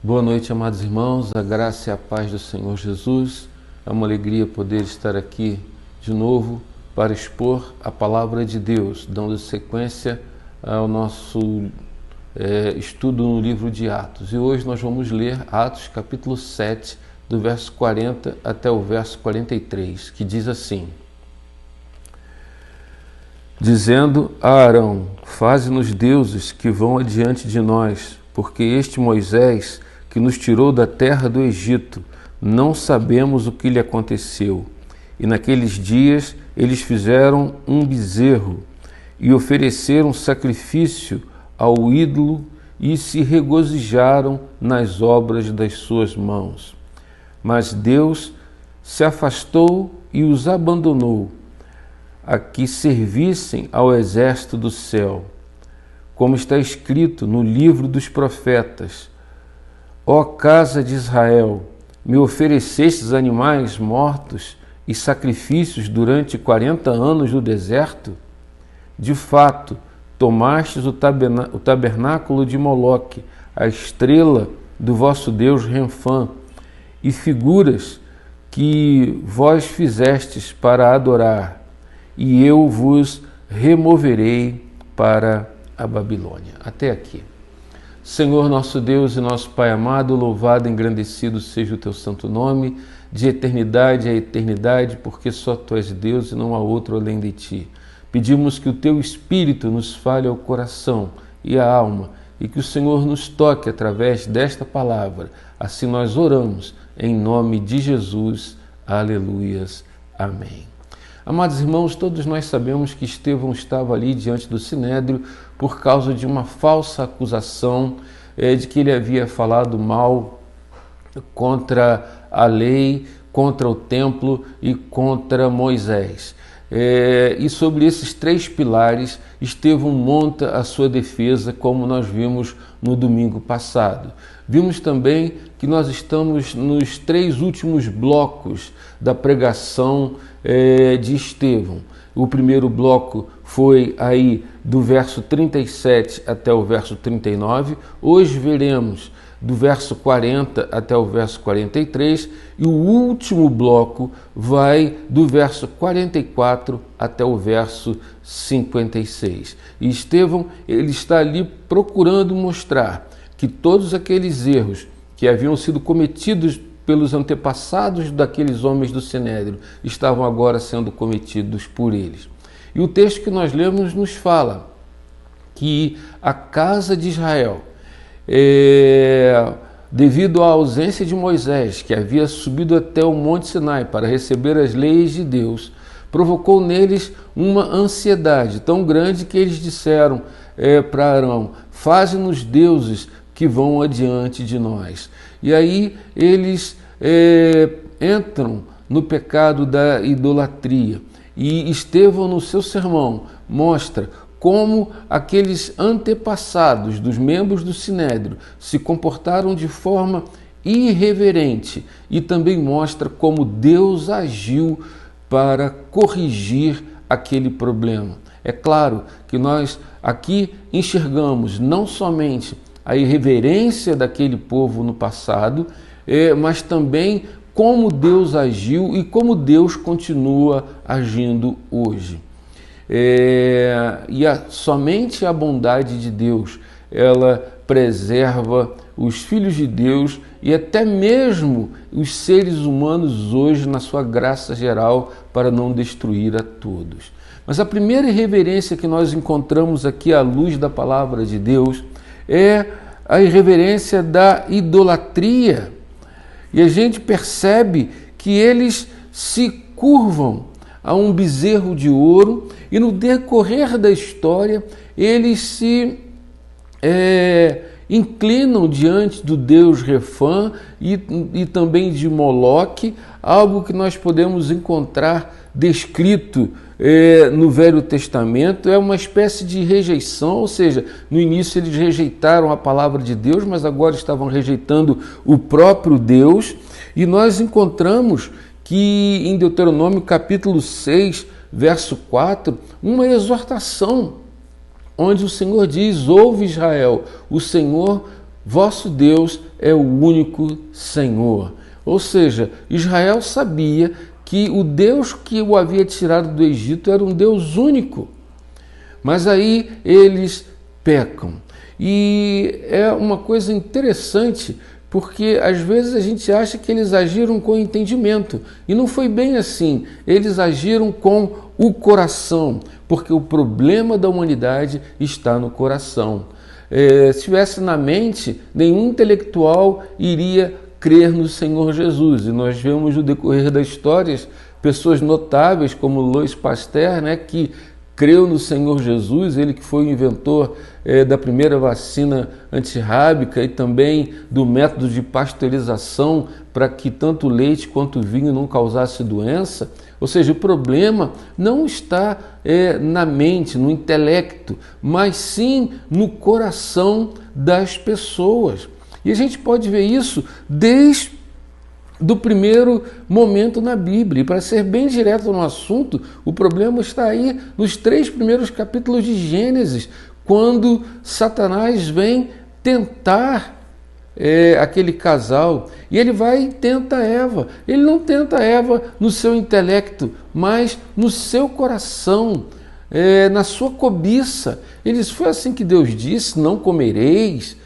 Boa noite, amados irmãos, a graça e a paz do Senhor Jesus. É uma alegria poder estar aqui de novo para expor a palavra de Deus, dando sequência ao nosso estudo no livro de Atos. E hoje nós vamos ler Atos capítulo 7, do verso 40 até o verso 43, que diz assim: dizendo a Arão: faze-nos deuses que vão adiante de nós, porque este Moisés, que nos tirou da terra do Egito, não sabemos o que lhe aconteceu. E naqueles dias eles fizeram um bezerro e ofereceram sacrifício ao ídolo e se regozijaram nas obras das suas mãos. Mas Deus se afastou e os abandonou, a que servissem ao exército do céu. Como está escrito no livro dos profetas: ó casa de Israel, me oferecestes animais mortos e sacrifícios durante 40 anos no deserto? De fato, tomastes o tabernáculo de Moloque, a estrela do vosso Deus Renfã, e figuras que vós fizestes para adorar, e eu vos removerei para a Babilônia. Até aqui. Senhor nosso Deus e nosso Pai amado, louvado e engrandecido seja o teu santo nome, de eternidade a eternidade, porque só tu és Deus e não há outro além de ti. Pedimos que o teu Espírito nos fale ao coração e à alma, e que o Senhor nos toque através desta palavra. Assim nós oramos, em nome de Jesus. Aleluias. Amém. Amados irmãos, todos nós sabemos que Estevão estava ali diante do Sinédrio por causa de uma falsa acusação de que ele havia falado mal contra a lei, contra o templo e contra Moisés. E sobre esses três pilares, Estevão monta a sua defesa, como nós vimos no domingo passado. Vimos também que nós estamos nos três últimos blocos da pregação de Estevão. O primeiro bloco foi aí do verso 37 até o verso 39. Hoje veremos do verso 40 até o verso 43, e o último bloco vai do verso 44 até o verso 56. E Estevão, ele está ali procurando mostrar que todos aqueles erros que haviam sido cometidos pelos antepassados daqueles homens do Sinédrio estavam agora sendo cometidos por eles. E o texto que nós lemos nos fala que a casa de Israel, devido à ausência de Moisés, que havia subido até o Monte Sinai para receber as leis de Deus, provocou neles uma ansiedade tão grande que eles disseram para Arão: faze-nos deuses que vão adiante de nós. E aí eles entram no pecado da idolatria. E Estevão, no seu sermão, mostra como aqueles antepassados dos membros do Sinédrio se comportaram de forma irreverente, e também mostra como Deus agiu para corrigir aquele problema. É claro que nós aqui enxergamos não somente a irreverência daquele povo no passado, mas também como Deus agiu e como Deus continua agindo hoje. Somente a bondade de Deus, ela preserva os filhos de Deus e até mesmo os seres humanos hoje na sua graça geral, para não destruir a todos. Mas a primeira irreverência que nós encontramos aqui à luz da palavra de Deus é a irreverência da idolatria. E a gente percebe que eles se curvam a um bezerro de ouro, e no decorrer da história eles se inclinam diante do Deus Renfã e também de Moloque, algo que nós podemos encontrar descrito no Velho Testamento. É uma espécie de rejeição, ou seja, no início eles rejeitaram a palavra de Deus, mas agora estavam rejeitando o próprio Deus. E nós encontramos que em Deuteronômio capítulo 6, verso 4, uma exortação, onde o Senhor diz: ouve Israel, o Senhor vosso Deus é o único Senhor. Ou seja, Israel sabia que o Deus que o havia tirado do Egito era um Deus único. Mas aí eles pecam. E é uma coisa interessante, porque às vezes a gente acha que eles agiram com entendimento. E não foi bem assim. Eles agiram com o coração, porque o problema da humanidade está no coração. Se estivesse na mente, nenhum intelectual iria crer no Senhor Jesus. E nós vemos no decorrer das histórias pessoas notáveis como Louis Pasteur, que creu no Senhor Jesus, ele que foi o inventor da primeira vacina antirrábica e também do método de pasteurização para que tanto o leite quanto o vinho não causasse doença. Ou seja, o problema não está na mente, no intelecto, mas sim no coração das pessoas. E a gente pode ver isso desde do primeiro momento na Bíblia. E para ser bem direto no assunto, o problema está aí nos 3 primeiros capítulos de Gênesis, quando Satanás vem tentar aquele casal, e ele vai e tenta Eva. Ele não tenta Eva no seu intelecto, mas no seu coração, na sua cobiça. Ele diz: foi assim que Deus disse, não comereis.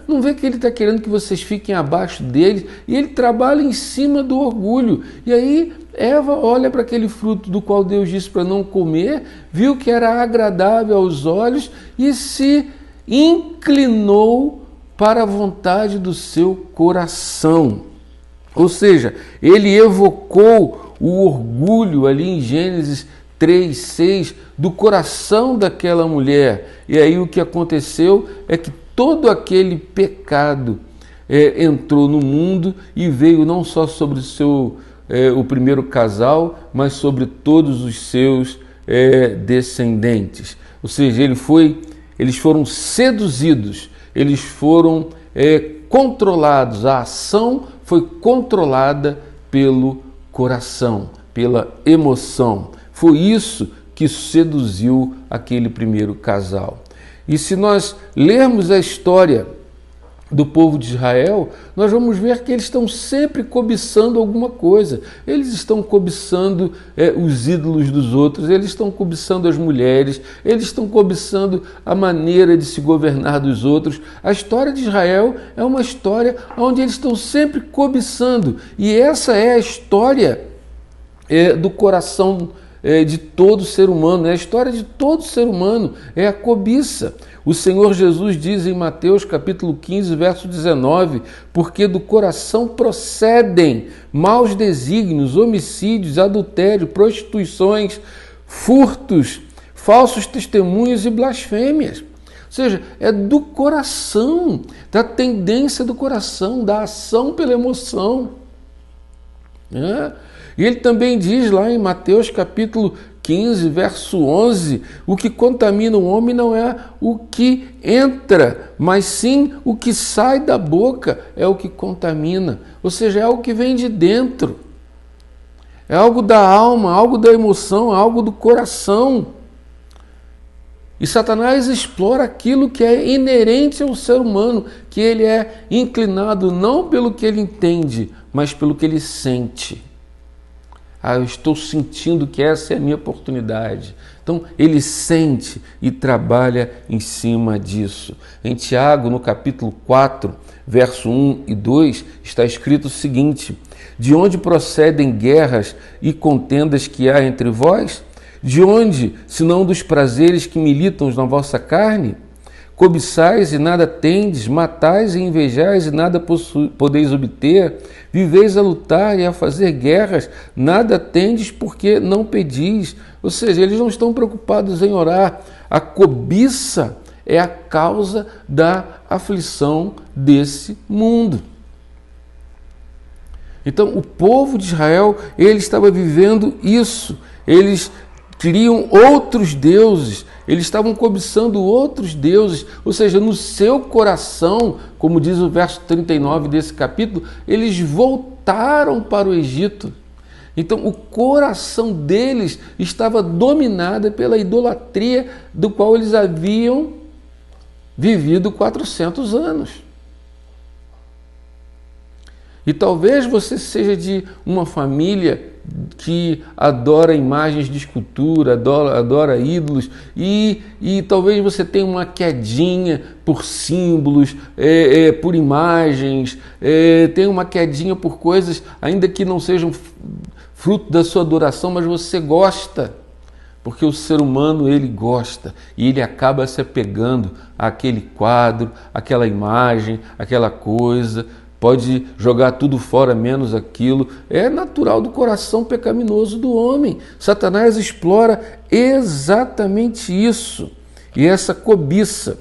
Não vê que ele está querendo que vocês fiquem abaixo dele, e ele trabalha em cima do orgulho. E aí Eva olha para aquele fruto do qual Deus disse para não comer, viu que era agradável aos olhos e se inclinou para a vontade do seu coração. Ou seja, ele evocou o orgulho ali em Gênesis 3:6 do coração daquela mulher. E aí o que aconteceu é que todo aquele pecado entrou no mundo e veio não só sobre o primeiro casal, mas sobre todos os seus descendentes. Ou seja, eles foram seduzidos, eles foram controlados, a ação foi controlada pelo coração, pela emoção. Foi isso que seduziu aquele primeiro casal. E se nós lermos a história do povo de Israel, nós vamos ver que eles estão sempre cobiçando alguma coisa. Eles estão cobiçando os ídolos dos outros, eles estão cobiçando as mulheres, eles estão cobiçando a maneira de se governar dos outros. A história de Israel é uma história onde eles estão sempre cobiçando. E essa é a história do coração de todo ser humano, é a história de todo ser humano, é a cobiça. O Senhor Jesus diz em Mateus capítulo 15, verso 19, porque do coração procedem maus desígnios, homicídios, adultério, prostituições, furtos, falsos testemunhos e blasfêmias. Ou seja, é do coração, da tendência do coração, da ação pela emoção. E ele também diz lá em Mateus capítulo 15, verso 11, o que contamina o homem não é o que entra, mas sim o que sai da boca é o que contamina. Ou seja, é algo que vem de dentro. É algo da alma, algo da emoção, algo do coração. E Satanás explora aquilo que é inerente ao ser humano, que ele é inclinado não pelo que ele entende, mas pelo que ele sente. Eu estou sentindo que essa é a minha oportunidade. Então, ele sente e trabalha em cima disso. Em Tiago, no capítulo 4, verso 1 e 2, está escrito o seguinte: de onde procedem guerras e contendas que há entre vós? De onde, senão dos prazeres que militam na vossa carne? Cobiçais e nada tendes, matais e invejais e nada podeis obter, viveis a lutar e a fazer guerras, nada tendes porque não pedis. Ou seja, eles não estão preocupados em orar. A cobiça é a causa da aflição desse mundo. Então, o povo de Israel, ele estava vivendo isso. Eles criam outros deuses, eles estavam cobiçando outros deuses, ou seja, no seu coração, como diz o verso 39 desse capítulo, eles voltaram para o Egito. Então, o coração deles estava dominado pela idolatria do qual eles haviam vivido 400 anos. E talvez você seja de uma família que adora imagens de escultura, adora ídolos, e talvez você tenha uma quedinha por símbolos, por imagens, tenha uma quedinha por coisas, ainda que não sejam fruto da sua adoração, mas você gosta. Porque o ser humano, ele gosta e ele acaba se apegando àquele quadro, àquela imagem, àquela coisa, pode jogar tudo fora menos aquilo. É natural do coração pecaminoso do homem. Satanás explora exatamente isso. E essa cobiça,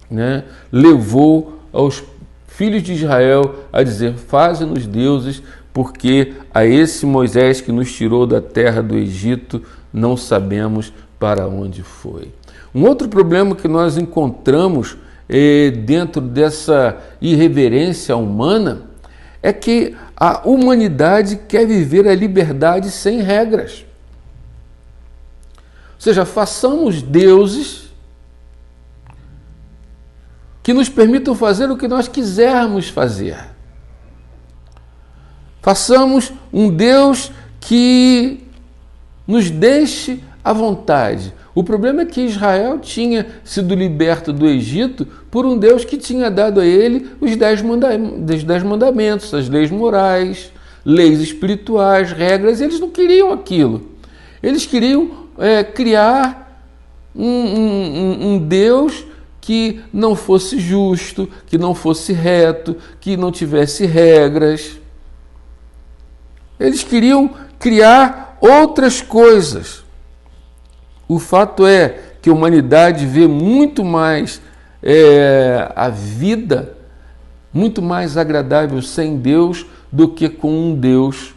né, levou aos filhos de Israel a dizer: faze-nos deuses, porque a esse Moisés que nos tirou da terra do Egito, não sabemos para onde foi. Um outro problema que nós encontramos dentro dessa irreverência humana é que a humanidade quer viver a liberdade sem regras. Ou seja, façamos deuses que nos permitam fazer o que nós quisermos fazer. Façamos um Deus que nos deixe à vontade. O problema é que Israel tinha sido liberto do Egito por um Deus que tinha dado a ele os 10 mandamentos, as leis morais, leis espirituais, regras, e eles não queriam aquilo. Eles queriam criar um Deus que não fosse justo, que não fosse reto, que não tivesse regras. Eles queriam criar outras coisas. O fato é que a humanidade vê muito mais a vida, muito mais agradável sem Deus do que com um Deus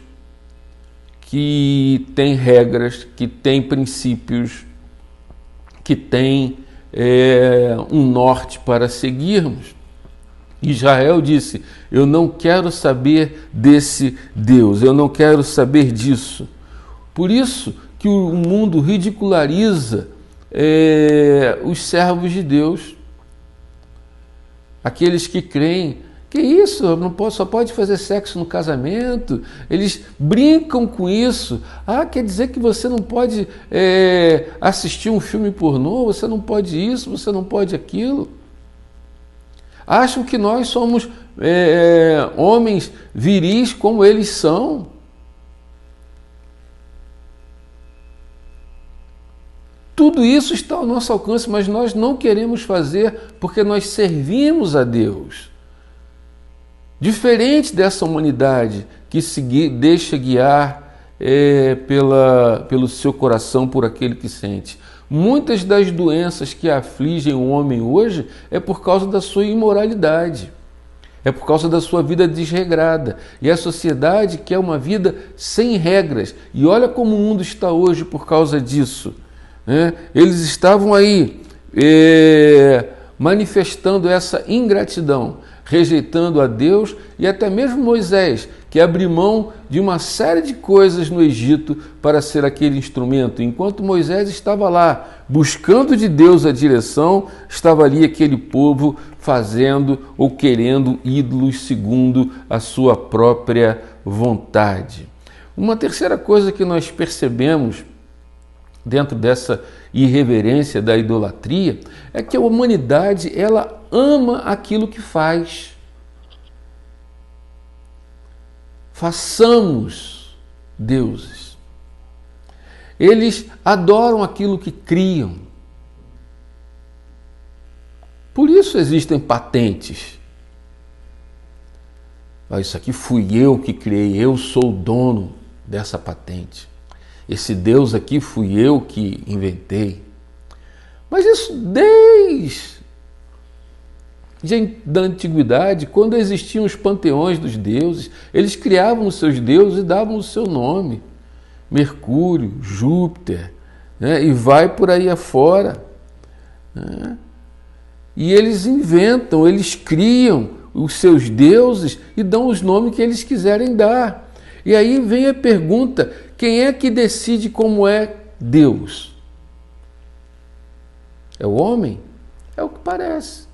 que tem regras, que tem princípios, que tem um norte para seguirmos. Israel disse: eu não quero saber desse Deus, eu não quero saber disso. Por isso que o mundo ridiculariza os servos de Deus, aqueles que creem. Que isso? Só pode fazer sexo no casamento? Eles brincam com isso. Quer dizer que você não pode assistir um filme pornô, você não pode isso, você não pode aquilo. Acham que nós somos homens viris como eles são. Tudo isso está ao nosso alcance, mas nós não queremos fazer porque nós servimos a Deus. Diferente dessa humanidade que se deixa guiar pelo seu coração por aquele que sente. Muitas das doenças que afligem o homem hoje é por causa da sua imoralidade, é por causa da sua vida desregrada. E a sociedade quer uma vida sem regras. E olha como o mundo está hoje por causa disso. Eles estavam aí manifestando essa ingratidão, rejeitando a Deus, e até mesmo Moisés, que abriu mão de uma série de coisas no Egito para ser aquele instrumento. Enquanto Moisés estava lá buscando de Deus a direção, estava ali aquele povo fazendo ou querendo ídolos segundo a sua própria vontade. Uma terceira coisa que nós percebemos dentro dessa irreverência da idolatria é que a humanidade, ela ama aquilo que faz. Façamos deuses. Eles adoram aquilo que criam. Por isso existem patentes. Isso aqui fui eu que criei, eu sou o dono dessa patente. Esse Deus aqui fui eu que inventei. Mas isso desde da antiguidade, quando existiam os panteões dos deuses, eles criavam os seus deuses e davam o seu nome. Mercúrio, Júpiter, né? E vai por aí afora. Né? E eles inventam, eles criam os seus deuses e dão os nomes que eles quiserem dar. E aí vem a pergunta: quem é que decide como é Deus? É o homem? É o que parece.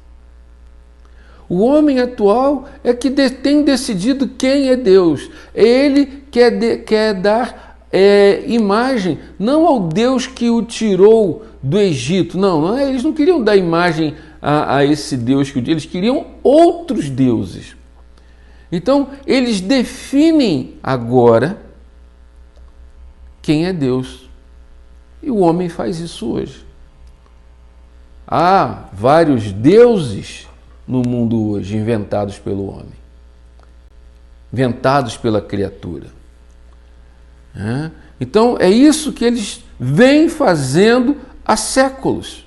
O homem atual é que tem decidido quem é Deus. Ele quer dar imagem, não ao Deus que o tirou do Egito. Não, eles não queriam dar imagem a esse Deus que eles queriam outros deuses. Então, eles definem agora quem é Deus. E o homem faz isso hoje. Há vários deuses no mundo hoje, inventados pelo homem, inventados pela criatura. Então, é isso que eles vêm fazendo há séculos.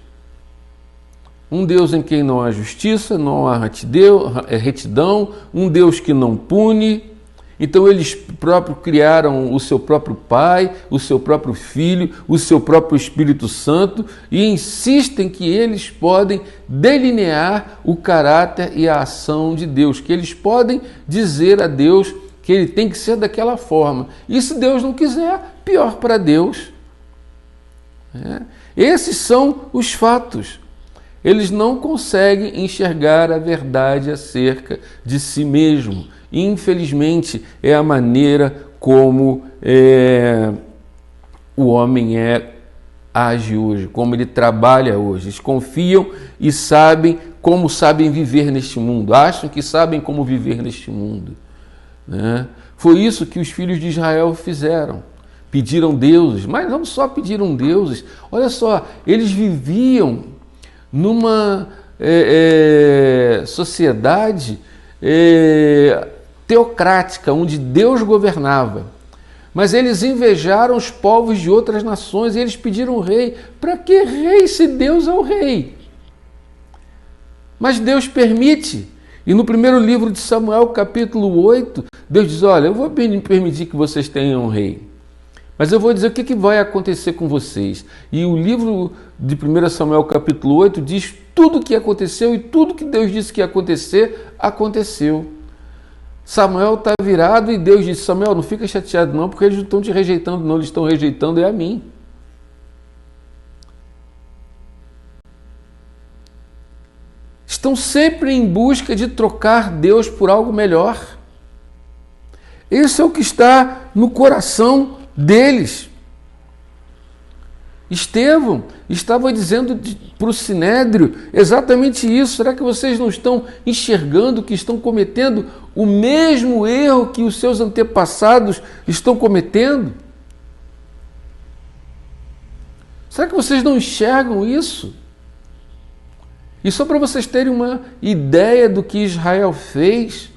Um Deus em quem não há justiça, não há retidão, um Deus que não pune. Então eles próprios criaram o seu próprio Pai, o seu próprio Filho, o seu próprio Espírito Santo e insistem que eles podem delinear o caráter e a ação de Deus, que eles podem dizer a Deus que ele tem que ser daquela forma. E se Deus não quiser, pior para Deus. Esses são os fatos. Eles não conseguem enxergar a verdade acerca de si mesmo. Infelizmente, é a maneira como o homem age hoje, como ele trabalha hoje. Eles confiam e sabem como sabem viver neste mundo, acham que sabem como viver neste mundo. Foi isso que os filhos de Israel fizeram. Pediram deuses, mas não só pediram deuses. Olha só, eles viviam numa sociedade teocrática, onde Deus governava. Mas eles invejaram os povos de outras nações e eles pediram rei. Para que rei se Deus é o rei? Mas Deus permite. E no primeiro livro de Samuel, capítulo 8, Deus diz, olha, eu vou permitir que vocês tenham um rei. Mas eu vou dizer o que vai acontecer com vocês. E o livro de 1 Samuel capítulo 8 diz tudo o que aconteceu e tudo que Deus disse que ia acontecer, aconteceu. Samuel está virado e Deus disse, Samuel, não fica chateado não, porque eles não estão te rejeitando não, eles estão rejeitando a mim. Estão sempre em busca de trocar Deus por algo melhor. Esse é o que está no coração deles. Estevão estava dizendo para o Sinédrio exatamente isso. Será que vocês não estão enxergando que estão cometendo o mesmo erro que os seus antepassados estão cometendo? Será que vocês não enxergam isso? E só para vocês terem uma ideia do que Israel fez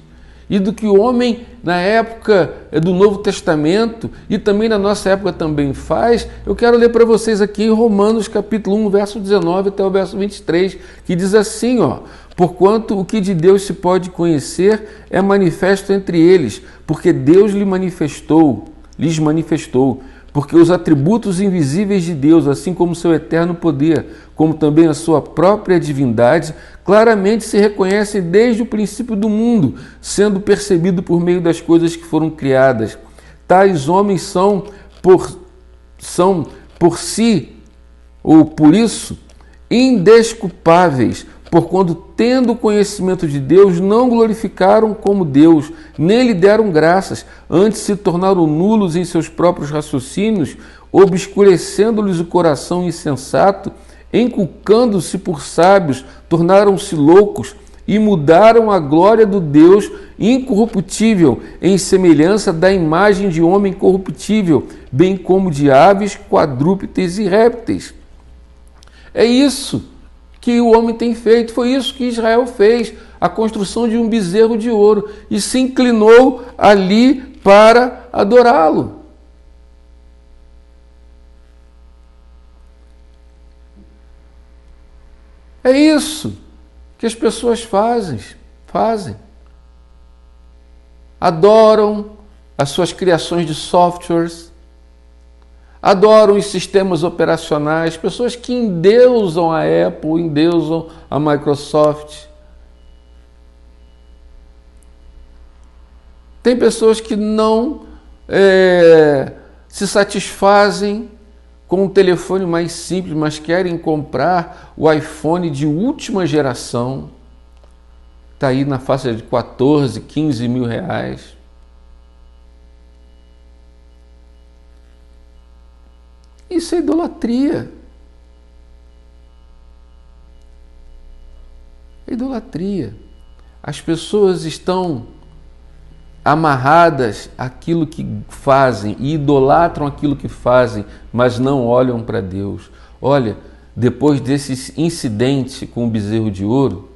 e do que o homem na época do Novo Testamento e também na nossa época também faz, eu quero ler para vocês aqui em Romanos capítulo 1, verso 19 até o verso 23, que diz assim, porquanto o que de Deus se pode conhecer é manifesto entre eles, porque Deus lhes manifestou, porque os atributos invisíveis de Deus, assim como seu eterno poder, como também a sua própria divindade, claramente se reconhecem desde o princípio do mundo, sendo percebido por meio das coisas que foram criadas. Tais homens são por si, ou por isso, indesculpáveis, porquanto, tendo conhecimento de Deus, não glorificaram como Deus, nem lhe deram graças, antes se tornaram nulos em seus próprios raciocínios, obscurecendo-lhes o coração insensato, enculcando-se por sábios, tornaram-se loucos e mudaram a glória do Deus incorruptível em semelhança da imagem de homem corruptível, bem como de aves, quadrúpedes e répteis. É isso que o homem tem feito, foi isso que Israel fez, a construção de um bezerro de ouro, e se inclinou ali para adorá-lo. É isso que as pessoas fazem. Adoram as suas criações de softwares, adoram os sistemas operacionais, pessoas que endeusam a Apple, endeusam a Microsoft. Tem pessoas que não se satisfazem com um telefone mais simples, mas querem comprar o iPhone de última geração. está aí na faixa de 14, 15 mil reais. Isso é idolatria. É idolatria. As pessoas estão amarradas àquilo que fazem e idolatram aquilo que fazem, mas não olham para Deus. Olha, depois desse incidente com o bezerro de ouro,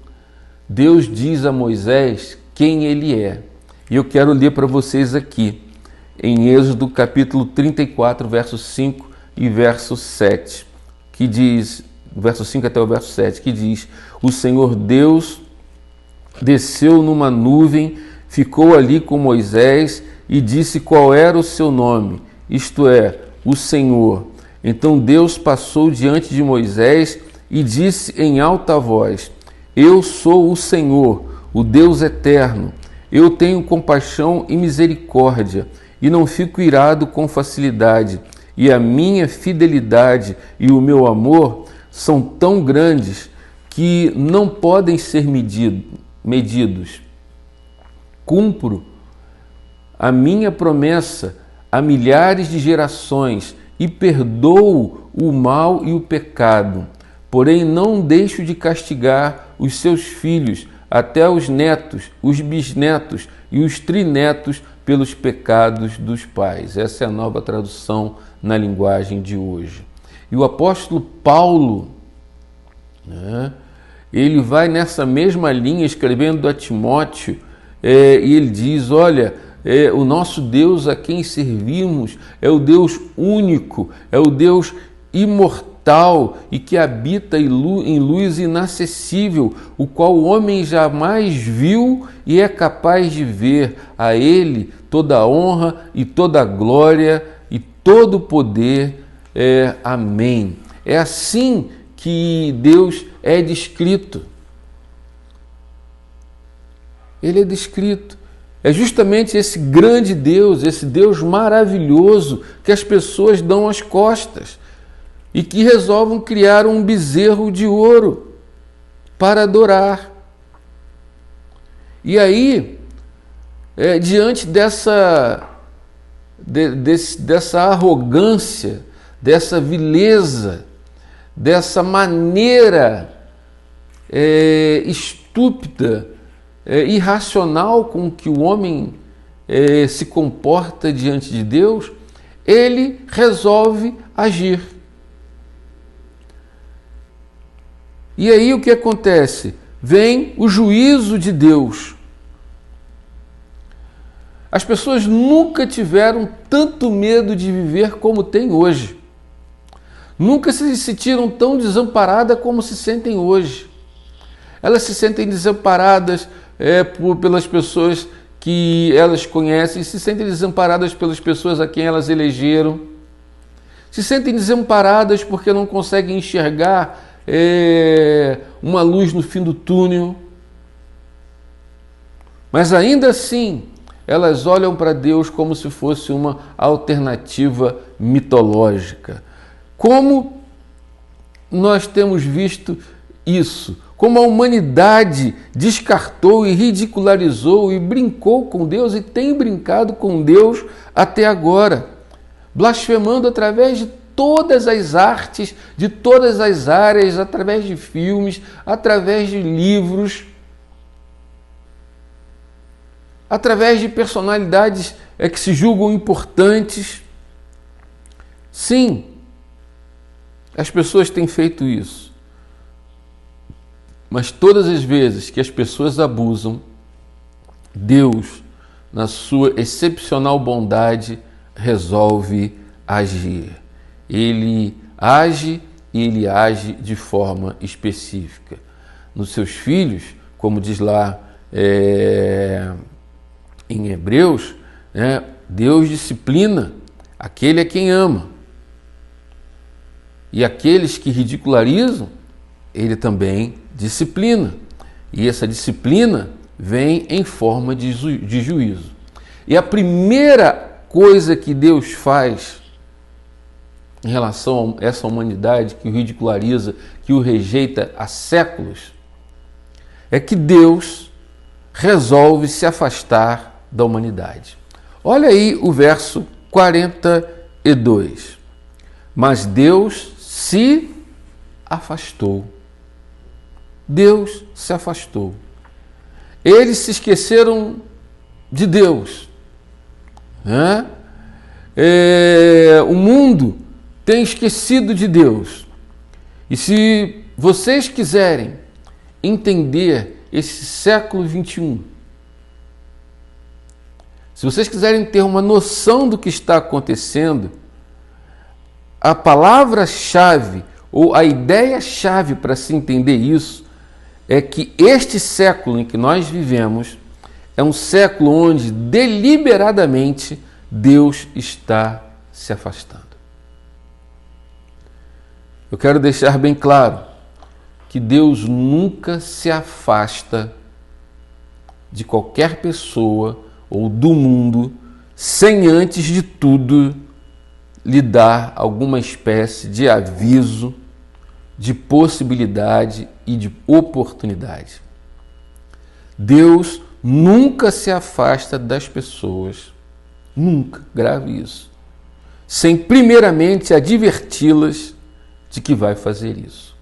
Deus diz a Moisés quem ele é. E eu quero ler para vocês aqui, em Êxodo capítulo 34, verso 5 e verso 7, que diz, verso 5 até o verso 7, que diz: o Senhor Deus desceu numa nuvem, ficou ali com Moisés e disse qual era o seu nome, isto é, o Senhor. Então Deus passou diante de Moisés e disse em alta voz: eu sou o Senhor, o Deus eterno. Eu tenho compaixão e misericórdia e não fico irado com facilidade. E a minha fidelidade e o meu amor são tão grandes que não podem ser medidos. Cumpro a minha promessa a milhares de gerações e perdoo o mal e o pecado. Porém, não deixo de castigar os seus filhos, até os netos, os bisnetos e os trinetos pelos pecados dos pais. Essa é a nova tradução na linguagem de hoje. E o apóstolo Paulo, ele vai nessa mesma linha, escrevendo a Timóteo, e ele diz: olha, o nosso Deus a quem servimos é o Deus único, é o Deus imortal e que habita em luz inacessível, o qual o homem jamais viu e é capaz de ver. A ele toda a honra e toda a glória e todo o poder. Amém. É assim que Deus é descrito. Ele é descrito. É justamente esse grande Deus, esse Deus maravilhoso que as pessoas dão as costas e que resolvem criar um bezerro de ouro para adorar. E aí, diante dessa arrogância, dessa vileza, dessa maneira estúpida, irracional com que o homem se comporta diante de Deus, ele resolve agir. E aí o que acontece? Vem o juízo de Deus. As pessoas nunca tiveram tanto medo de viver como têm hoje. Nunca se sentiram tão desamparadas como se sentem hoje. Elas se sentem desamparadas pelas pessoas que elas conhecem, se sentem desamparadas pelas pessoas a quem elas elegeram, se sentem desamparadas porque não conseguem enxergar uma luz no fim do túnel. Mas ainda assim, elas olham para Deus como se fosse uma alternativa mitológica. Como nós temos visto isso? Como a humanidade descartou e ridicularizou e brincou com Deus e tem brincado com Deus até agora, blasfemando através de todas as artes, de todas as áreas, através de filmes, através de livros, através de personalidades que se julgam importantes. Sim, as pessoas têm feito isso. Mas todas as vezes que as pessoas abusam, Deus, na sua excepcional bondade, resolve agir. Ele age e ele age de forma específica. Nos seus filhos, como diz lá em Hebreus, Deus disciplina aquele a quem ama. E aqueles que ridicularizam, ele também disciplina. E essa disciplina vem em forma de juízo. E a primeira coisa que Deus faz em relação a essa humanidade que o ridiculariza, que o rejeita há séculos, é que Deus resolve se afastar da humanidade. Olha aí o verso 42. Mas Deus se afastou. Deus se afastou. Eles se esqueceram de Deus. Né? O mundo tem esquecido de Deus. E se vocês quiserem entender esse século 21, se vocês quiserem ter uma noção do que está acontecendo, a palavra-chave ou a ideia-chave para se entender isso é que este século em que nós vivemos é um século onde deliberadamente Deus está se afastando. Eu quero deixar bem claro que Deus nunca se afasta de qualquer pessoa ou do mundo sem antes de tudo lhe dar alguma espécie de aviso, de possibilidade e de oportunidade. Deus nunca se afasta das pessoas, nunca, grave isso, sem primeiramente adverti-las de que vai fazer isso.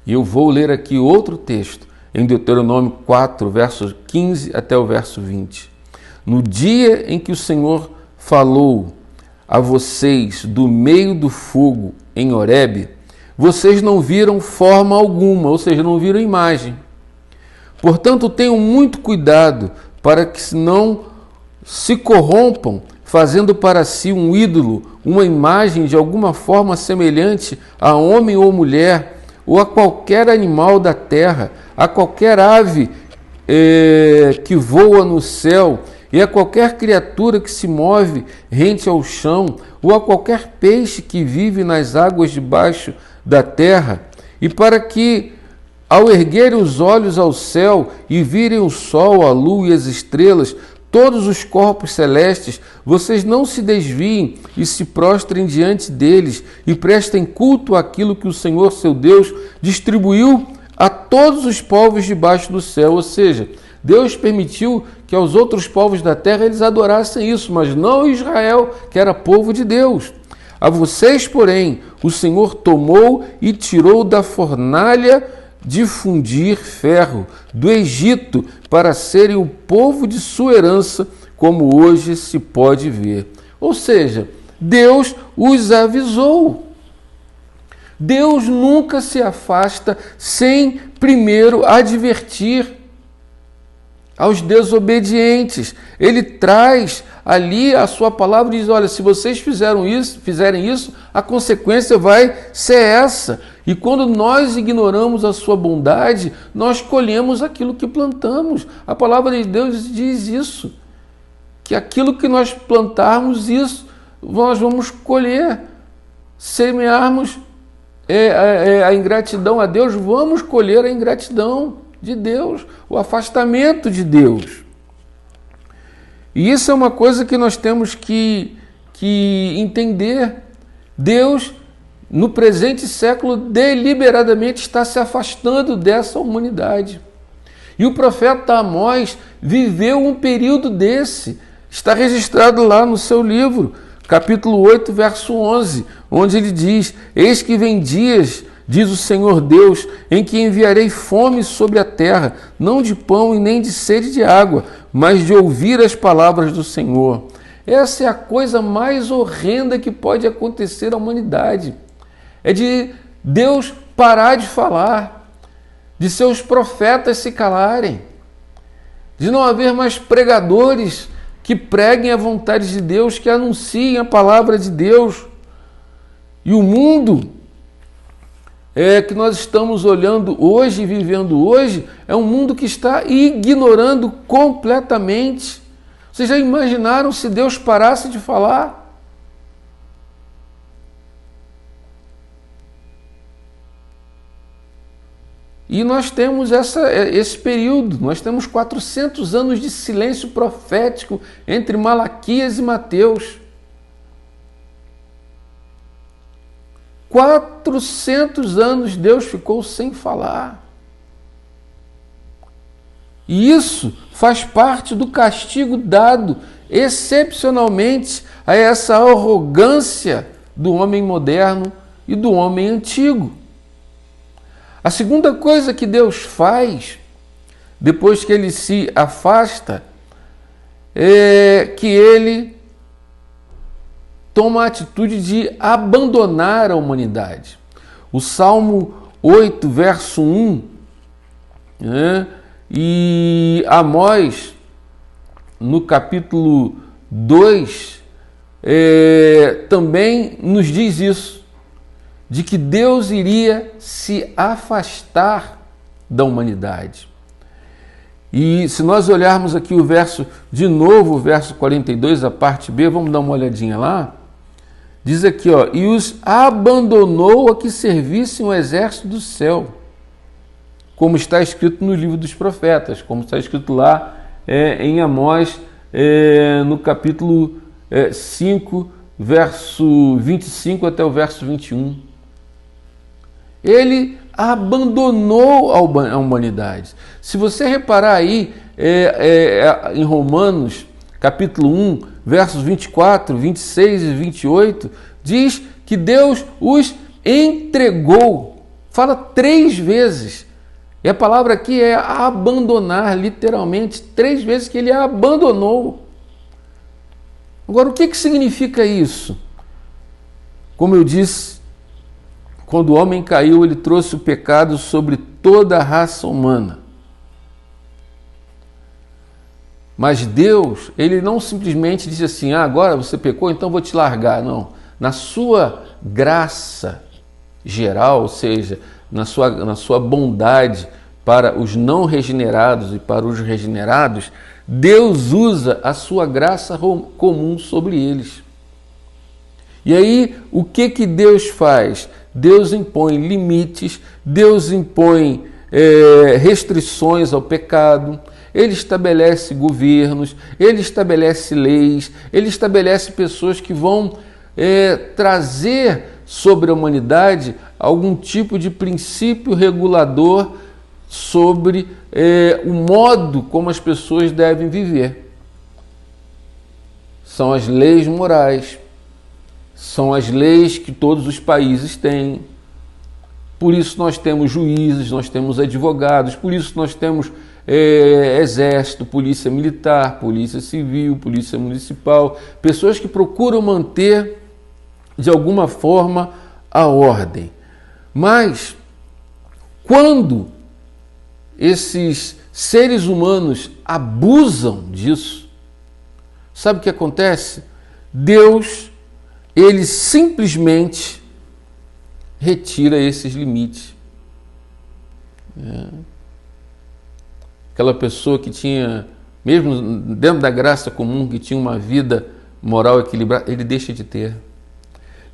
E eu vou ler aqui outro texto, em Deuteronômio 4, versos 15 até o verso 20. No dia em que o Senhor falou a vocês do meio do fogo em Horebe, vocês não viram forma alguma, ou seja, não viram imagem. Portanto, tenham muito cuidado para que não se corrompam, fazendo para si um ídolo, uma imagem de alguma forma semelhante a homem ou mulher, ou a qualquer animal da terra, a qualquer ave que voa no céu, e a qualquer criatura que se move rente ao chão, ou a qualquer peixe que vive nas águas debaixo da terra, e para que, ao erguerem os olhos ao céu e virem o sol, a lua e as estrelas, todos os corpos celestes, vocês não se desviem e se prostrem diante deles e prestem culto àquilo que o Senhor, seu Deus, distribuiu a todos os povos debaixo do céu. Ou seja, Deus permitiu que aos outros povos da terra eles adorassem isso, mas não Israel, que era povo de Deus. A vocês, porém, o Senhor tomou e tirou da fornalha de fundir ferro do Egito para serem o povo de sua herança, como hoje se pode ver. Ou seja, Deus os avisou. Deus nunca se afasta sem primeiro advertir aos desobedientes. Ele traz ali a sua palavra e diz: olha, se vocês fizerem isso, a consequência vai ser essa. E quando nós ignoramos a sua bondade, nós colhemos aquilo que plantamos. A palavra de Deus diz isso, que aquilo que nós plantarmos, isso nós vamos colher. Semearmos a ingratidão a Deus, vamos colher a ingratidão de Deus, o afastamento de Deus. E isso é uma coisa que nós temos que entender. Deus, no presente século, deliberadamente está se afastando dessa humanidade. E o profeta Amós viveu um período desse. Está registrado lá no seu livro, capítulo 8, verso 11, onde ele diz: eis que vem dias, diz o Senhor Deus, em que enviarei fome sobre a terra, não de pão e nem de sede de água, mas de ouvir as palavras do Senhor. Essa é a coisa mais horrenda que pode acontecer à humanidade. É de Deus parar de falar, de seus profetas se calarem, de não haver mais pregadores que preguem a vontade de Deus, que anunciem a palavra de Deus. E o mundo que nós estamos olhando hoje, vivendo hoje, é um mundo que está ignorando completamente. Vocês já imaginaram se Deus parasse de falar? E nós temos esse período, nós temos 400 anos de silêncio profético entre Malaquias e Mateus. 400 anos Deus ficou sem falar. E isso faz parte do castigo dado excepcionalmente a essa arrogância do homem moderno e do homem antigo. A segunda coisa que Deus faz, depois que ele se afasta, é que ele toma a atitude de abandonar a humanidade. O Salmo 8, verso 1, e Amós, no capítulo 2, também nos diz isso, de que Deus iria se afastar da humanidade. E se nós olharmos aqui o verso, de novo, o verso 42, a parte B, vamos dar uma olhadinha lá, diz aqui, ó, e os abandonou a que servissem o exército do céu, como está escrito no livro dos profetas, como está escrito lá em Amós, no capítulo 5, verso 25 até o verso 21. Ele abandonou a humanidade. Se você reparar aí em Romanos, capítulo 1, versos 24, 26 e 28, diz que Deus os entregou. Fala 3 vezes. E a palavra aqui é abandonar, literalmente, 3 vezes que ele a abandonou. Agora, o que significa isso? Como eu disse, quando o homem caiu, ele trouxe o pecado sobre toda a raça humana. Mas Deus, ele não simplesmente disse assim, agora você pecou, então vou te largar. Não. Na sua graça geral, ou seja, na sua bondade para os não regenerados e para os regenerados, Deus usa a sua graça comum sobre eles. E aí, o que Deus faz? Deus impõe limites, Deus impõe restrições ao pecado, ele estabelece governos, ele estabelece leis, ele estabelece pessoas que vão trazer sobre a humanidade algum tipo de princípio regulador sobre o modo como as pessoas devem viver. São as leis morais, são as leis que todos os países têm. Por isso nós temos juízes, nós temos advogados, por isso nós temos exército, polícia militar, polícia civil, polícia municipal, pessoas que procuram manter de alguma forma a ordem. Mas quando esses seres humanos abusam disso, sabe o que acontece? Deus, ele simplesmente retira esses limites. Aquela pessoa que tinha, mesmo dentro da graça comum, que tinha uma vida moral equilibrada, ele deixa de ter.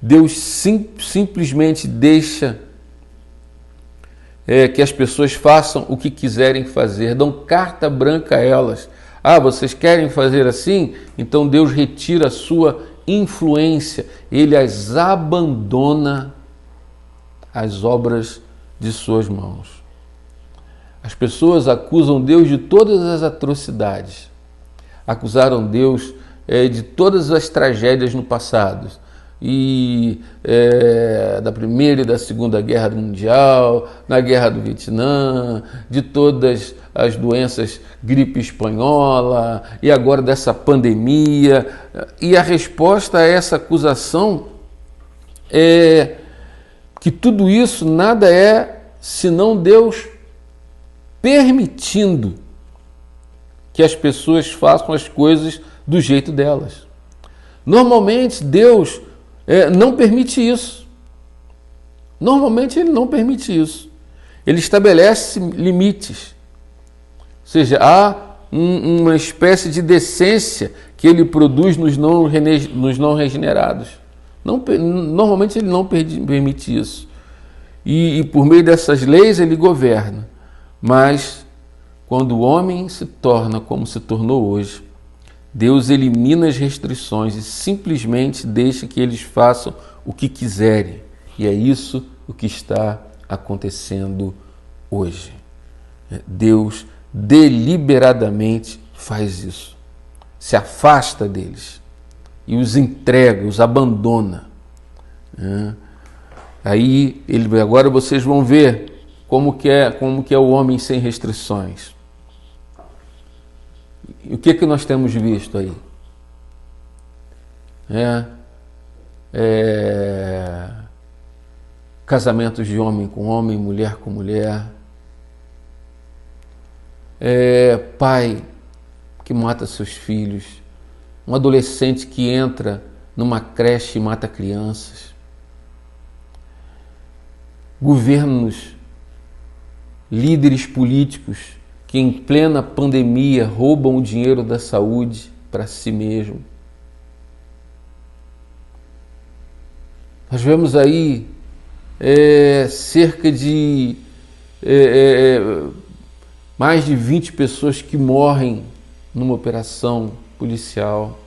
Deus simplesmente deixa que as pessoas façam o que quiserem fazer, dão carta branca a elas. Vocês querem fazer assim? Então Deus retira a sua influência, ele as abandona às obras de suas mãos. As pessoas acusam Deus de todas as atrocidades, acusaram Deus de todas as tragédias no passado, e da Primeira e da Segunda Guerra Mundial, na Guerra do Vietnã, de todas as doenças, gripe espanhola, e agora dessa pandemia. E a resposta a essa acusação é que tudo isso nada é senão Deus permitindo que as pessoas façam as coisas do jeito delas. Normalmente Deus não permite isso. Normalmente ele não permite isso. Ele estabelece limites. Ou seja, há uma espécie de decência que ele produz nos não regenerados. Normalmente ele não permite isso. E por meio dessas leis ele governa. Mas quando o homem se torna como se tornou hoje, Deus elimina as restrições e simplesmente deixa que eles façam o que quiserem. E é isso o que está acontecendo hoje. Deus deliberadamente faz isso. Se afasta deles e os entrega, os abandona. Aí, agora vocês vão ver como que é o homem sem restrições. E o que nós temos visto aí? Casamentos de homem com homem, mulher com mulher. Pai que mata seus filhos. Um adolescente que entra numa creche e mata crianças. Governos, líderes políticos que em plena pandemia roubam o dinheiro da saúde para si mesmo. Nós vemos aí cerca de mais de 20 pessoas que morrem numa operação policial.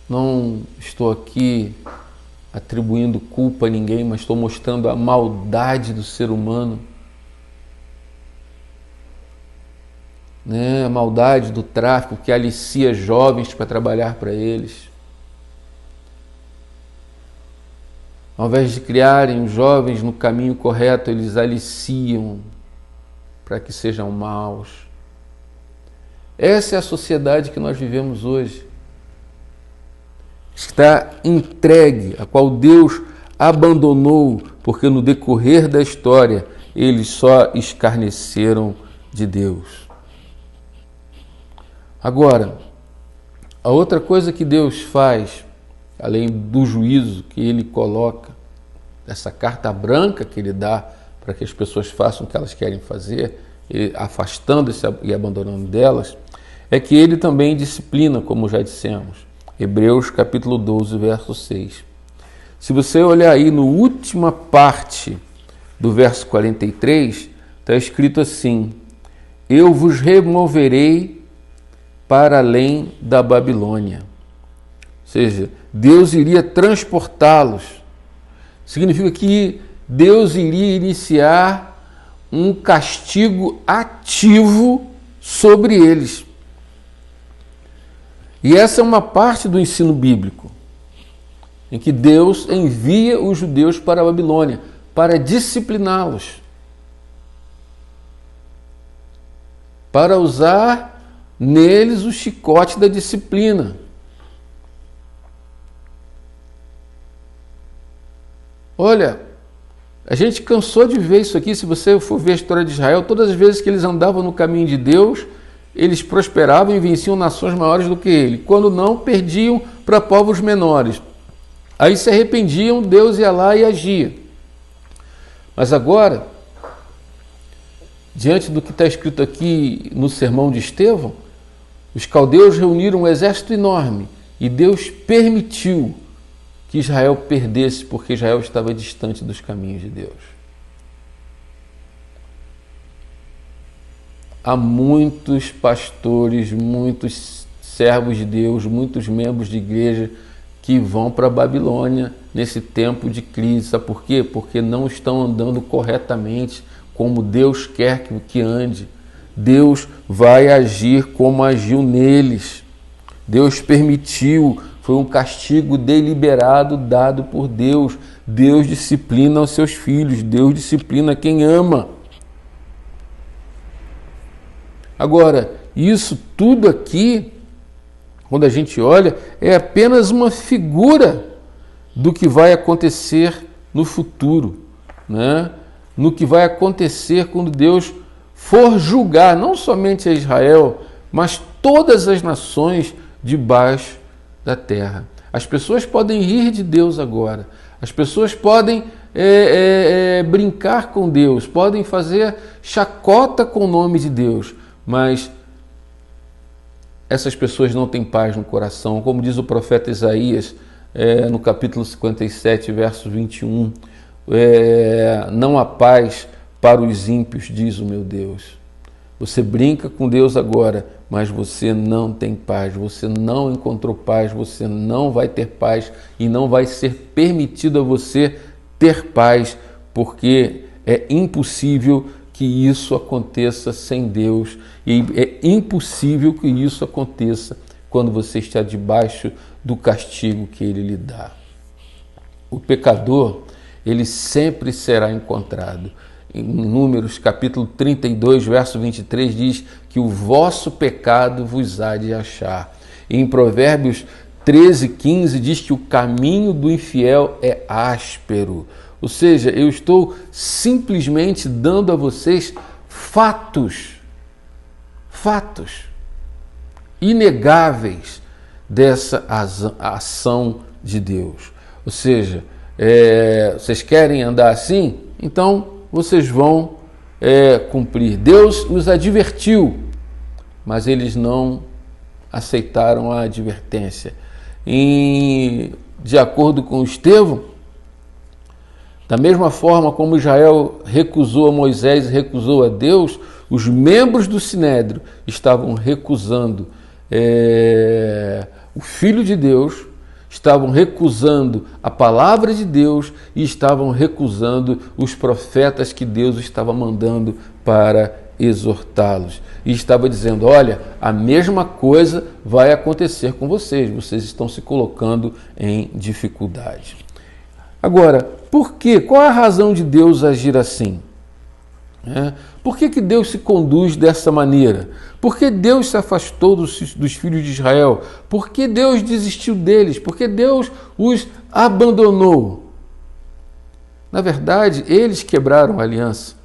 Não estou aqui atribuindo culpa a ninguém, mas estou mostrando a maldade do ser humano, a maldade do tráfico que alicia jovens para trabalhar para eles. Ao invés de criarem os jovens no caminho correto, eles aliciam para que sejam maus. Essa é a sociedade que nós vivemos hoje. Está entregue, a qual Deus abandonou, porque no decorrer da história eles só escarneceram de Deus. Agora, a outra coisa que Deus faz, além do juízo que Ele coloca, essa carta branca que Ele dá para que as pessoas façam o que elas querem fazer, afastando-se e abandonando delas, é que Ele também disciplina, como já dissemos. Hebreus capítulo 12, verso 6. Se você olhar aí no última parte do verso 43, está escrito assim: eu vos removerei para além da Babilônia. Ou seja, Deus iria transportá-los. Significa que Deus iria iniciar um castigo ativo sobre eles. E essa é uma parte do ensino bíblico, em que Deus envia os judeus para a Babilônia para discipliná-los, para usar neles o chicote da disciplina. Olha, a gente cansou de ver isso aqui. Se você for ver a história de Israel, todas as vezes que eles andavam no caminho de Deus, eles prosperavam e venciam nações maiores do que ele. Quando não, perdiam para povos menores. Aí se arrependiam, Deus ia lá e agia. Mas agora, diante do que está escrito aqui no sermão de Estevão, os caldeus reuniram um exército enorme e Deus permitiu que Israel perdesse, porque Israel estava distante dos caminhos de Deus. Há muitos pastores, muitos servos de Deus, muitos membros de igreja que vão para a Babilônia nesse tempo de crise. Sabe por quê? Porque não estão andando corretamente como Deus quer que ande. Deus vai agir como agiu neles. Deus permitiu, foi um castigo deliberado dado por Deus. Deus disciplina os seus filhos, Deus disciplina quem ama. Agora, isso tudo aqui, quando a gente olha, é apenas uma figura do que vai acontecer no futuro, né? No que vai acontecer quando Deus for julgar não somente a Israel, mas todas as nações debaixo da terra. As pessoas podem rir de Deus agora, as pessoas podem brincar com Deus, podem fazer chacota com o nome de Deus, mas essas pessoas não têm paz no coração. Como diz o profeta Isaías, no capítulo 57, verso 21, não há paz para os ímpios, diz o meu Deus. Você brinca com Deus agora, mas você não tem paz, você não encontrou paz, você não vai ter paz e não vai ser permitido a você ter paz, porque é impossível que isso aconteça sem Deus, e é impossível que isso aconteça quando você está debaixo do castigo que Ele lhe dá. O pecador, ele sempre será encontrado. Em Números capítulo 32, verso 23, diz que o vosso pecado vos há de achar. E em Provérbios 13, 15, diz que o caminho do infiel é áspero. Ou seja, eu estou simplesmente dando a vocês fatos inegáveis dessa ação de Deus. Ou seja, vocês querem andar assim? Então vocês vão cumprir. Deus os advertiu, mas eles não aceitaram a advertência. De acordo com Estevão, da mesma forma como Israel recusou a Moisés e recusou a Deus, os membros do Sinédrio estavam recusando o Filho de Deus, estavam recusando a palavra de Deus e estavam recusando os profetas que Deus estava mandando para exortá-los. E estava dizendo, olha, a mesma coisa vai acontecer com vocês, vocês estão se colocando em dificuldade. Agora, por quê? Qual é a razão de Deus agir assim? Por que Deus se conduz dessa maneira? Por que Deus se afastou dos filhos de Israel? Por que Deus desistiu deles? Por que Deus os abandonou? Na verdade, eles quebraram a aliança.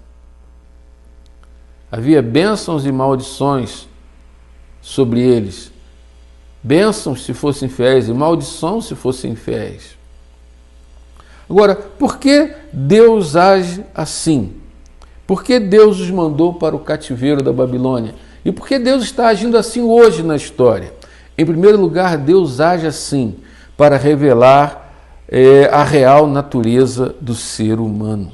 Havia bênçãos e maldições sobre eles. Bênçãos se fossem fiéis e maldição se fossem infiéis. Agora, por que Deus age assim? Por que Deus os mandou para o cativeiro da Babilônia? E por que Deus está agindo assim hoje na história? Em primeiro lugar, Deus age assim para revelar a real natureza do ser humano.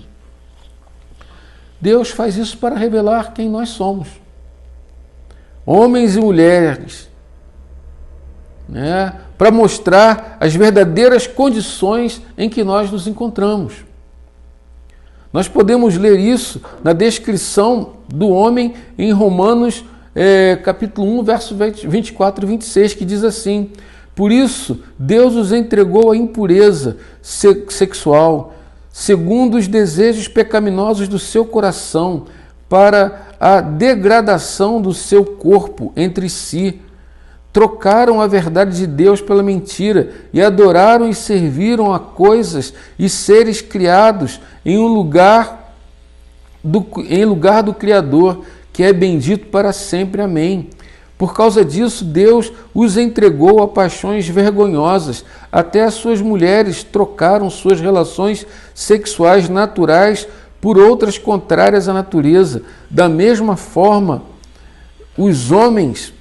Deus faz isso para revelar quem nós somos. Homens e mulheres, para mostrar as verdadeiras condições em que nós nos encontramos. Nós podemos ler isso na descrição do homem em Romanos capítulo 1, verso 24 e 26, que diz assim: por isso Deus os entregou à impureza sexual, segundo os desejos pecaminosos do seu coração, para a degradação do seu corpo entre si. Trocaram a verdade de Deus pela mentira e adoraram e serviram a coisas e seres criados em lugar do Criador, que é bendito para sempre. Amém. Por causa disso, Deus os entregou a paixões vergonhosas. Até as suas mulheres trocaram suas relações sexuais naturais por outras contrárias à natureza. Da mesma forma, os homens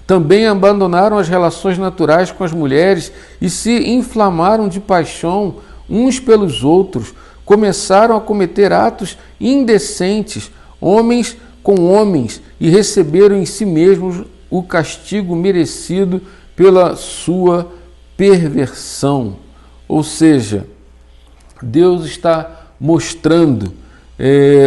também abandonaram as relações naturais com as mulheres e se inflamaram de paixão uns pelos outros. Começaram a cometer atos indecentes, homens com homens, e receberam em si mesmos o castigo merecido pela sua perversão. Ou seja, Deus está mostrando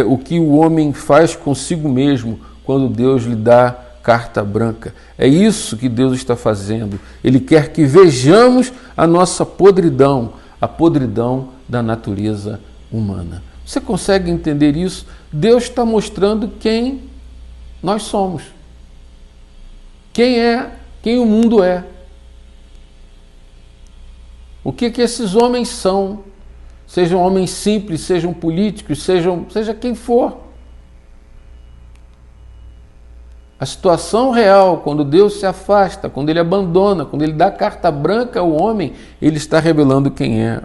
o que o homem faz consigo mesmo quando Deus lhe dá carta branca. É isso que Deus está fazendo. Ele quer que vejamos a nossa podridão, a podridão da natureza humana. Você consegue entender isso? Deus está mostrando quem nós somos. Quem o mundo é. O que esses homens são. Sejam homens simples, sejam políticos, seja quem for. A situação real, quando Deus se afasta, quando Ele abandona, quando Ele dá carta branca ao homem, Ele está revelando quem é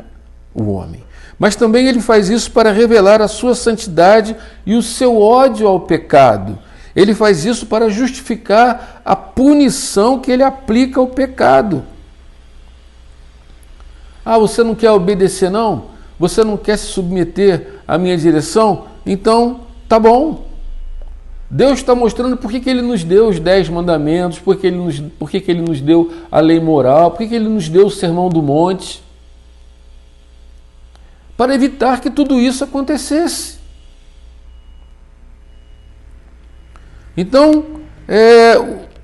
o homem. Mas também Ele faz isso para revelar a sua santidade e o seu ódio ao pecado. Ele faz isso para justificar a punição que Ele aplica ao pecado. Ah, você não quer obedecer não? Você não quer se submeter à minha direção? Então, tá bom. Deus está mostrando por que Ele nos deu os 10 mandamentos, por que Ele nos deu a lei moral, por que Ele nos deu o Sermão do Monte. Para evitar que tudo isso acontecesse. Então,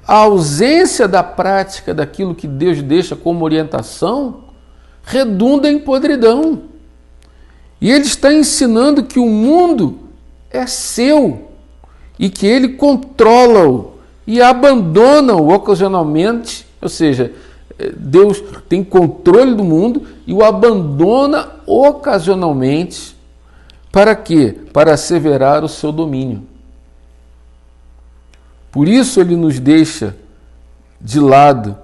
a ausência da prática daquilo que Deus deixa como orientação redunda em podridão. E ele está ensinando que o mundo é seu e que ele controla-o e abandona-o ocasionalmente, ou seja, Deus tem controle do mundo e o abandona ocasionalmente. Para quê? Para asseverar o seu domínio. Por isso ele nos deixa de lado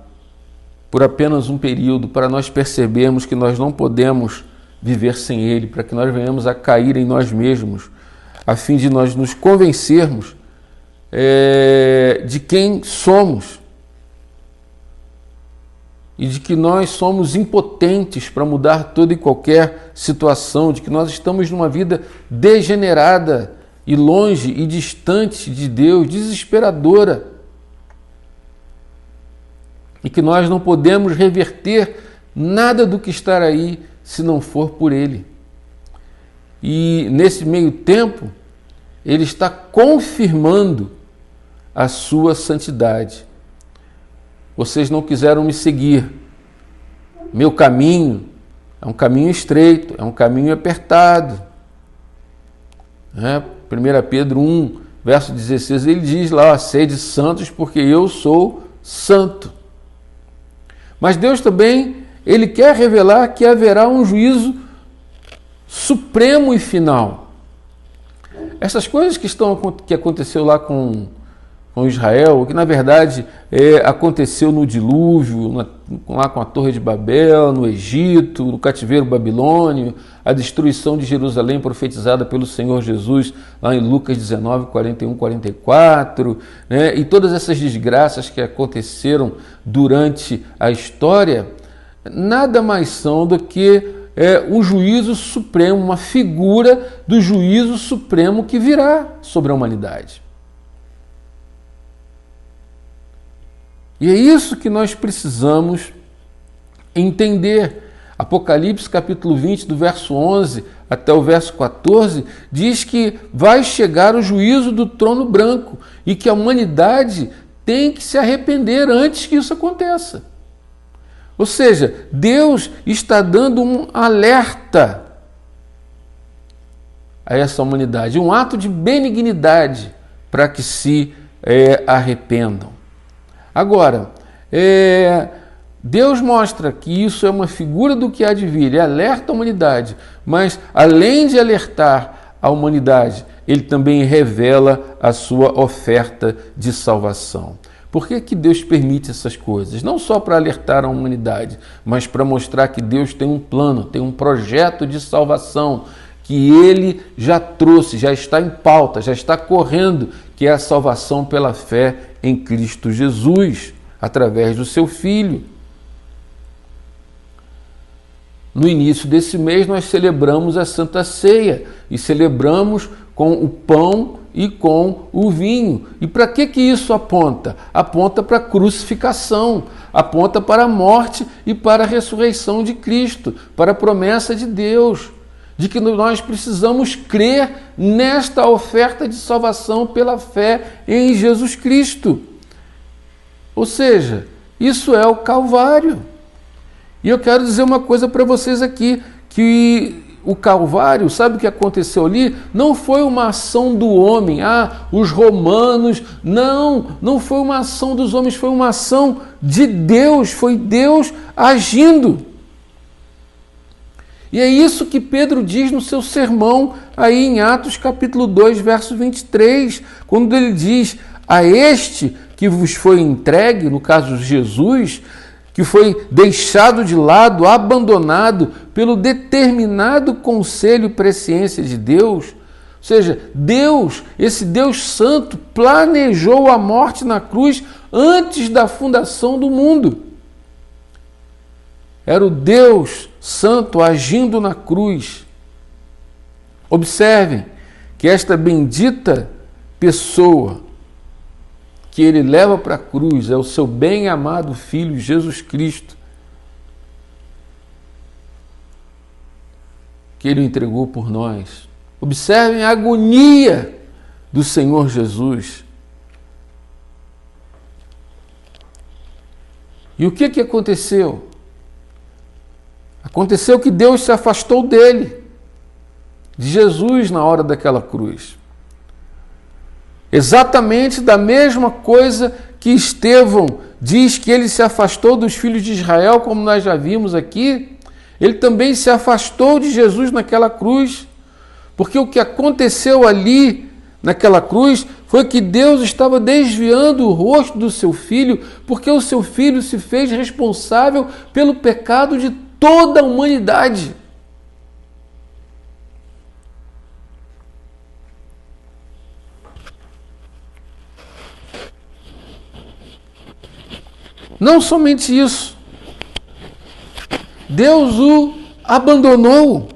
por apenas um período, para nós percebermos que nós não podemos viver sem ele, para que nós venhamos a cair em nós mesmos, a fim de nós nos convencermos de quem somos e de que nós somos impotentes para mudar toda e qualquer situação, de que nós estamos numa vida degenerada e longe e distante de Deus, desesperadora, e que nós não podemos reverter nada do que está aí se não for por Ele. E nesse meio tempo, Ele está confirmando a sua santidade. Vocês não quiseram me seguir. Meu caminho é um caminho estreito, é um caminho apertado. 1 Pedro 1, verso 16, ele diz lá: sede santos porque eu sou santo. Mas Deus também, ele quer revelar que haverá um juízo supremo e final. Essas coisas que aconteceu lá com Israel, que na verdade aconteceu no dilúvio, lá com a Torre de Babel, no Egito, no cativeiro babilônio, a destruição de Jerusalém profetizada pelo Senhor Jesus lá em Lucas 19, 41, 44, e todas essas desgraças que aconteceram durante a história, nada mais são do que o juízo supremo, uma figura do juízo supremo que virá sobre a humanidade. E é isso que nós precisamos entender. Apocalipse capítulo 20, do verso 11 até o verso 14, diz que vai chegar o juízo do trono branco e que a humanidade tem que se arrepender antes que isso aconteça. Ou seja, Deus está dando um alerta a essa humanidade, um ato de benignidade para que se arrependam. Agora, Deus mostra que isso é uma figura do que há de vir, ele alerta a humanidade, mas além de alertar a humanidade, ele também revela a sua oferta de salvação. Por que Deus permite essas coisas? Não só para alertar a humanidade, mas para mostrar que Deus tem um plano, tem um projeto de salvação, que ele já trouxe, já está em pauta, já está correndo, que é a salvação pela fé em Cristo Jesus, através do seu Filho. No início desse mês nós celebramos a Santa Ceia e celebramos com o pão e com o vinho. E para que isso aponta? Aponta para a crucificação, aponta para a morte e para a ressurreição de Cristo, para a promessa de Deus, de que nós precisamos crer nesta oferta de salvação pela fé em Jesus Cristo. Ou seja, isso é o Calvário. E eu quero dizer uma coisa para vocês aqui, que o Calvário, sabe o que aconteceu ali? Não foi uma ação do homem, os romanos, não foi uma ação dos homens, foi uma ação de Deus, foi Deus agindo. E é isso que Pedro diz no seu sermão, aí em Atos capítulo 2, verso 23, quando ele diz: a este que vos foi entregue, no caso Jesus, que foi deixado de lado, abandonado pelo determinado conselho e presciência de Deus, ou seja, Deus, esse Deus santo, planejou a morte na cruz antes da fundação do mundo. Era o Deus santo agindo na cruz. Observem que esta bendita pessoa que ele leva para a cruz é o seu bem-amado Filho Jesus Cristo, que ele entregou por nós. Observem a agonia do Senhor Jesus. E o que aconteceu? Aconteceu que Deus se afastou dele, de Jesus, na hora daquela cruz. Exatamente da mesma coisa que Estevão diz que ele se afastou dos filhos de Israel, como nós já vimos aqui, ele também se afastou de Jesus naquela cruz, porque o que aconteceu ali, naquela cruz, foi que Deus estava desviando o rosto do seu filho, porque o seu filho se fez responsável pelo pecado de toda a humanidade. Não somente isso, Deus o abandonou.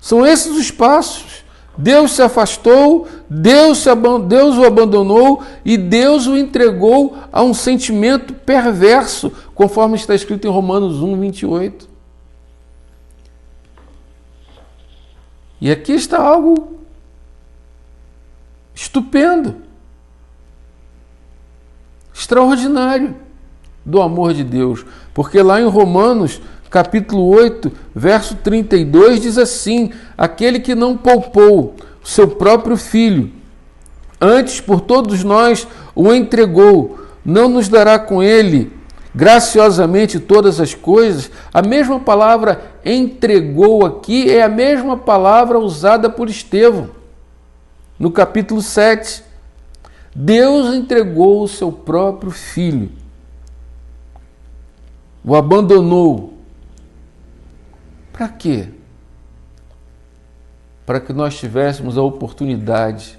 São esses os passos. Deus se afastou, Deus o abandonou e Deus o entregou a um sentimento perverso, conforme está escrito em Romanos 1, 28. E aqui está algo estupendo, extraordinário do amor de Deus, porque lá em Romanos capítulo 8, verso 32 diz assim: aquele que não poupou o seu próprio filho, antes por todos nós o entregou, não nos dará com ele graciosamente todas as coisas? A mesma palavra entregou aqui é a mesma palavra usada por Estevão no capítulo 7. Deus entregou o seu próprio filho, o abandonou. Para quê? Para que nós tivéssemos a oportunidade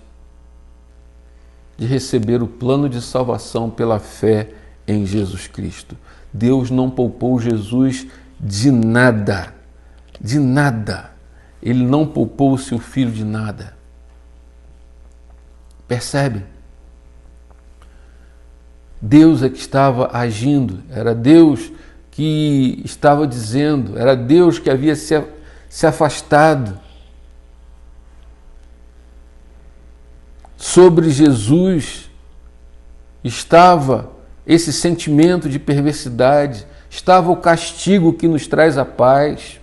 de receber o plano de salvação pela fé em Jesus Cristo. Deus não poupou Jesus de nada, de nada. Ele não poupou o seu filho de nada. Percebe? Deus é que estava agindo, era Deus que estava dizendo, era Deus que havia se afastado. Sobre Jesus estava esse sentimento de perversidade, estava o castigo que nos traz a paz.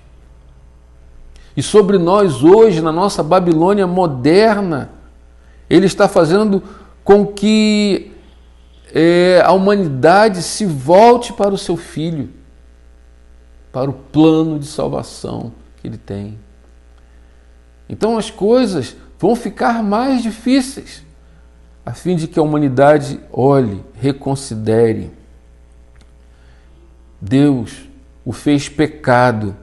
E sobre nós hoje, na nossa Babilônia moderna, Ele está fazendo com que a humanidade se volte para o seu Filho, para o plano de salvação que Ele tem. Então as coisas vão ficar mais difíceis, a fim de que a humanidade olhe, reconsidere. Deus o fez pecado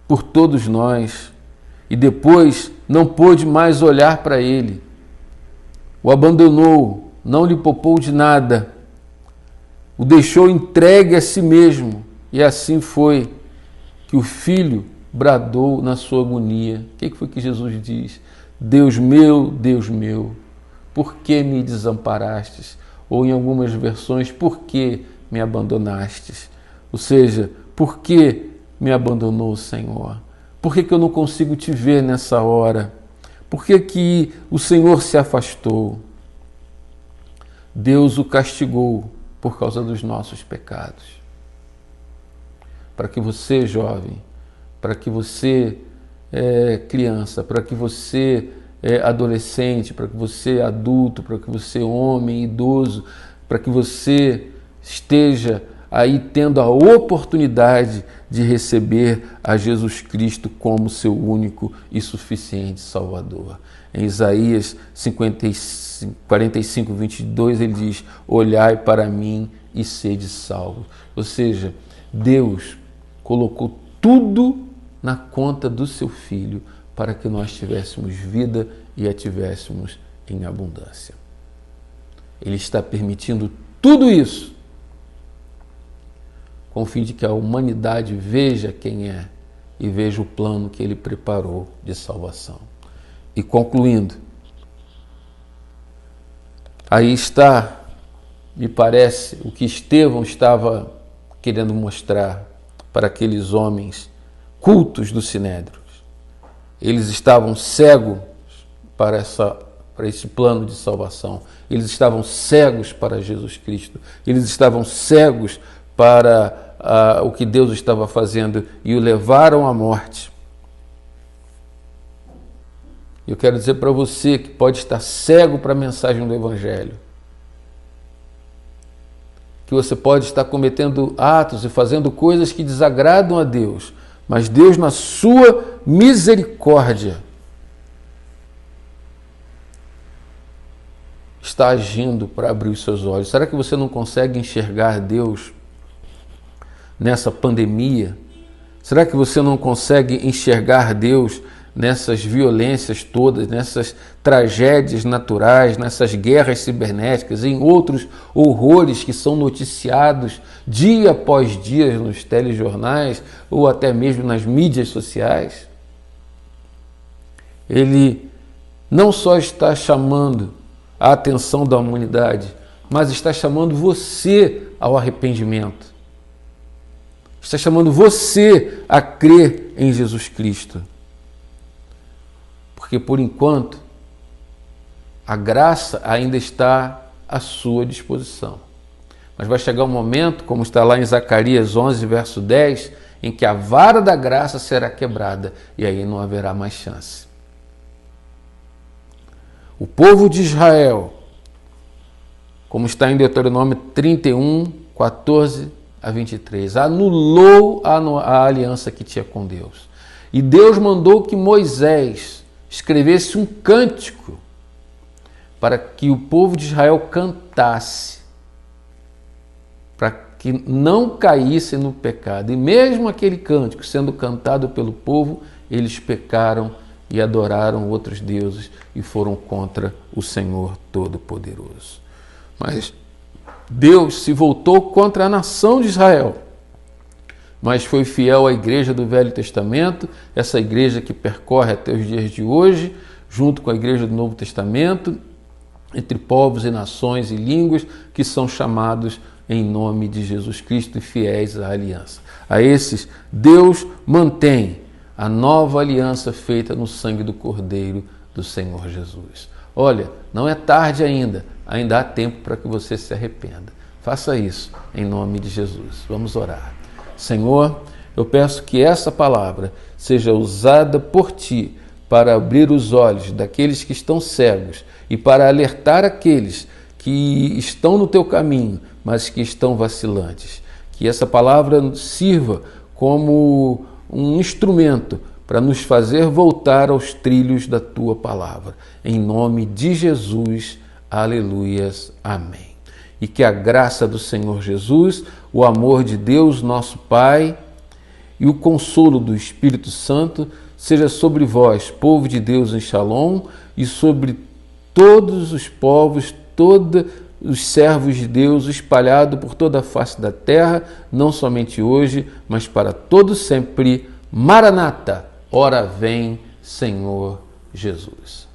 por todos nós e depois não pôde mais olhar para Ele. O abandonou, não lhe poupou de nada, o deixou entregue a si mesmo, e assim foi que o Filho bradou na sua agonia. O que foi que Jesus diz? Deus meu, por que me desamparastes? Ou em algumas versões, por que me abandonastes? Ou seja, por que me abandonou o Senhor? Por que eu não consigo te ver nessa hora? Por que o Senhor se afastou? Deus o castigou por causa dos nossos pecados. Para que você, jovem, para que você, criança, para que você, adolescente, para que você, adulto, para que você, homem, idoso, para que você esteja aí tendo a oportunidade de receber a Jesus Cristo como seu único e suficiente Salvador. Em Isaías 45, 22, ele diz: olhai para mim e sede salvos. Ou seja, Deus colocou tudo na conta do seu Filho para que nós tivéssemos vida e a tivéssemos em abundância. Ele está permitindo tudo isso com o fim de que a humanidade veja quem é e veja o plano que Ele preparou de salvação. E concluindo, aí está, me parece, o que Estevão estava querendo mostrar para aqueles homens cultos do Sinédrio. Eles estavam cegos para para esse plano de salvação. Eles estavam cegos para Jesus Cristo. Eles estavam cegos para o que Deus estava fazendo e o levaram à morte. Eu quero dizer para você que pode estar cego para a mensagem do Evangelho, que você pode estar cometendo atos e fazendo coisas que desagradam a Deus, mas Deus, na sua misericórdia, está agindo para abrir os seus olhos. Será que você não consegue enxergar Deus nessa pandemia? Será que você não consegue enxergar Deus nessas violências todas, nessas tragédias naturais, nessas guerras cibernéticas, em outros horrores que são noticiados dia após dia nos telejornais ou até mesmo nas mídias sociais? Ele não só está chamando a atenção da humanidade, mas está chamando você ao arrependimento. Está chamando você a crer em Jesus Cristo. Porque, por enquanto, a graça ainda está à sua disposição. Mas vai chegar um momento, como está lá em Zacarias 11, verso 10, em que a vara da graça será quebrada e aí não haverá mais chance. O povo de Israel, como está em Deuteronômio 31, 14 a 23, anulou a aliança que tinha com Deus. E Deus mandou que Moisés escrevesse um cântico para que o povo de Israel cantasse, para que não caísse no pecado. E mesmo aquele cântico sendo cantado pelo povo, eles pecaram e adoraram outros deuses e foram contra o Senhor Todo-Poderoso. Mas Deus se voltou contra a nação de Israel, mas foi fiel à igreja do Velho Testamento, essa igreja que percorre até os dias de hoje, junto com a igreja do Novo Testamento, entre povos e nações e línguas que são chamados em nome de Jesus Cristo e fiéis à aliança. A esses, Deus mantém a nova aliança feita no sangue do Cordeiro do Senhor Jesus. Olha, não é tarde ainda há tempo para que você se arrependa. Faça isso em nome de Jesus. Vamos orar. Senhor, eu peço que essa palavra seja usada por Ti para abrir os olhos daqueles que estão cegos e para alertar aqueles que estão no Teu caminho, mas que estão vacilantes. Que essa palavra sirva como um instrumento para nos fazer voltar aos trilhos da Tua palavra. Em nome de Jesus, aleluias, amém. E que a graça do Senhor Jesus, o amor de Deus, nosso Pai, e o consolo do Espírito Santo seja sobre vós, povo de Deus em Shalom, e sobre todos os povos, todos os servos de Deus espalhados por toda a face da terra, não somente hoje, mas para todo sempre. Maranata, ora vem, Senhor Jesus.